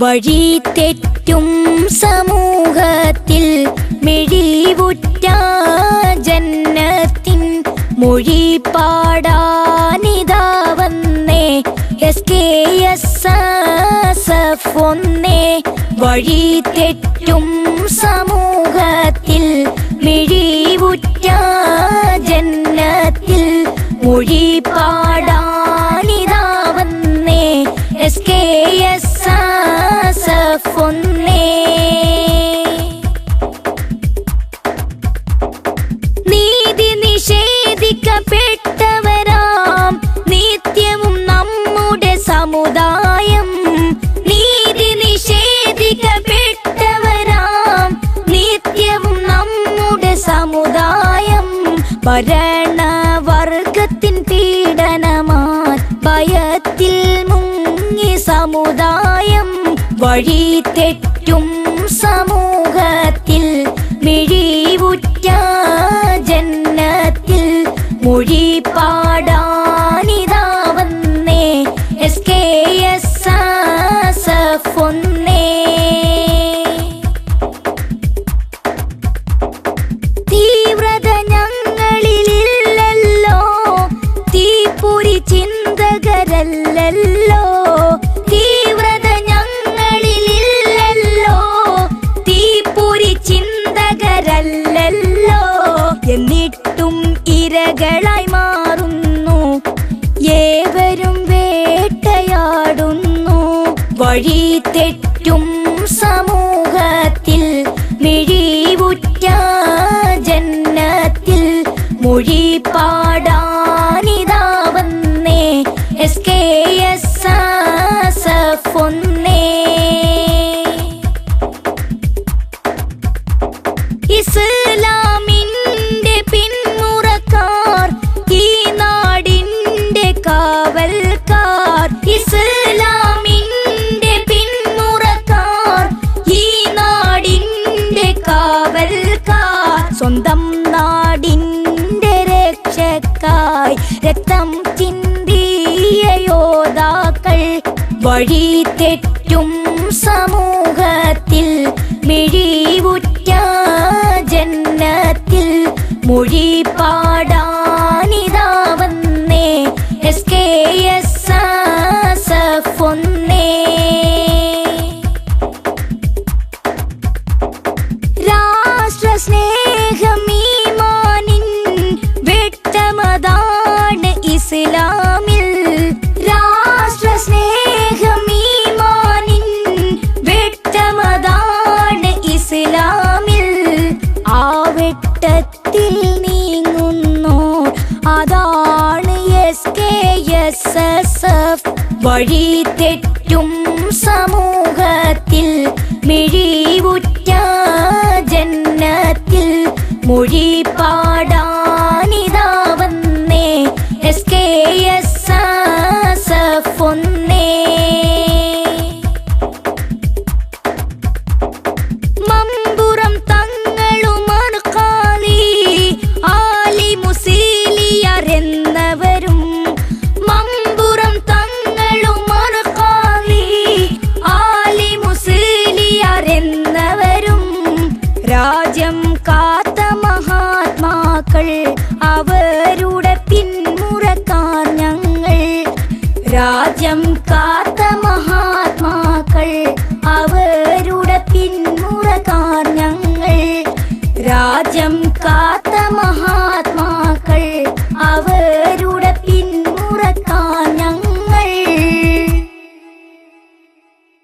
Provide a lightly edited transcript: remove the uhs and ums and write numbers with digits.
വഴി തെറ്റും സമൂഹത്തിൽ മിഴിവുറ്റ ജന്നത്തിൻ മൊഴി പാടാനിതാ വന്നേ SKSSF ഒന്നേ. വഴി തെറ്റും സമൂഹത്തിൽ മിഴിവുറ്റ ജന്നത്തിൽ മൊഴി പാടാനിതാ വന്നേ SKSSF ഒന്നേ. നീതി നിഷേധിക്കപ്പെട്ടവരാം നിത്യവും നമ്മുടെ സമുദായം. നീതി നിഷേധിക്കപ്പെട്ടവരാം നിത്യവും നമ്മുടെ സമുദായം. ഭരണവർഗത്തിൻ പീഡനമാൽ ഭയത്തിൽ മുങ്ങി സമുദായം. വഴി തെറ്റും സമൂഹത്തിൽ മിഴിവുറ്റ ജന്നത്തിൽ മൊഴി പാടാനിതാ വന്നേ SKSSF ഒന്നേ. തീവ്രത ഞങ്ങളിലില്ലല്ലോ, തീപ്പൊരി ചിന്തകരല്ലല്ലോ. തീവ്രത ഞങ്ങളിലില്ലല്ലോ, തീപ്പൊരി ചിന്തകരല്ലല്ലോ. എന്നിട്ടും ഇരകളായി മാറുന്നു, ഏവരും വേട്ടയാടുന്നു. വഴി തെറ്റും സമൂഹത്തിൽ മിഴിവുറ്റ ജന്നത്തിൽ മൊഴി പാടാനിതാ വന്നേ SKSSF ഒന്നേ. ഇസ്ലാമിന്റെ പിന്മുറക്കാർ, ഈ നാടിന്റെ കാവൽക്കാർ. ഇസ്ലാമിന്റെ പിന്മുറക്കാർ, ഈ നാടിന്റെ കാവൽക്കാർ. സ്വന്തം നാടിന്റെ രക്ഷക്കായി രക്തം ചിന്തിയ യോദ്ധാക്കൾ. വഴി തെറ്റും സമൂഹത്തിൽ മിഴിവുറ്റ ജന്നത്തിൽ മൊഴി പാടാനിതാ വന്നേ SKSSF ഒന്നേ. രാഷ്ട്ര സ്നേഹം ഈമാനിൻ വെട്ടമതാണ് ഇസ്ലാമിൽ. രാഷ്ട്ര സ്നേഹം ഈമാനിൻ വെട്ടമതാണ് ഇസ്ലാമിൽ. ആ വെട്ടത്തിൽ നീങ്ങുന്നു, അതാണ് SKSSF. വഴി തെറ്റും സമൂഹത്തിൽ മിഴിവുറ്റ ജന്നത്തിൽ മൊഴി പാടാനിതാ വന്നേ SKSSF ഒന്നേ. മമ്പുറം തങ്ങളുമാണ് ഖാലി, ആലി മുസീലിയർ എന്നവരും. മമ്പുറം തങ്ങളുമാണ് ഖാലി, ആലി മുസീലിയർ എന്നവരും. രാജ്യം കാത്ത മഹാത്മാക്കൾ അവർ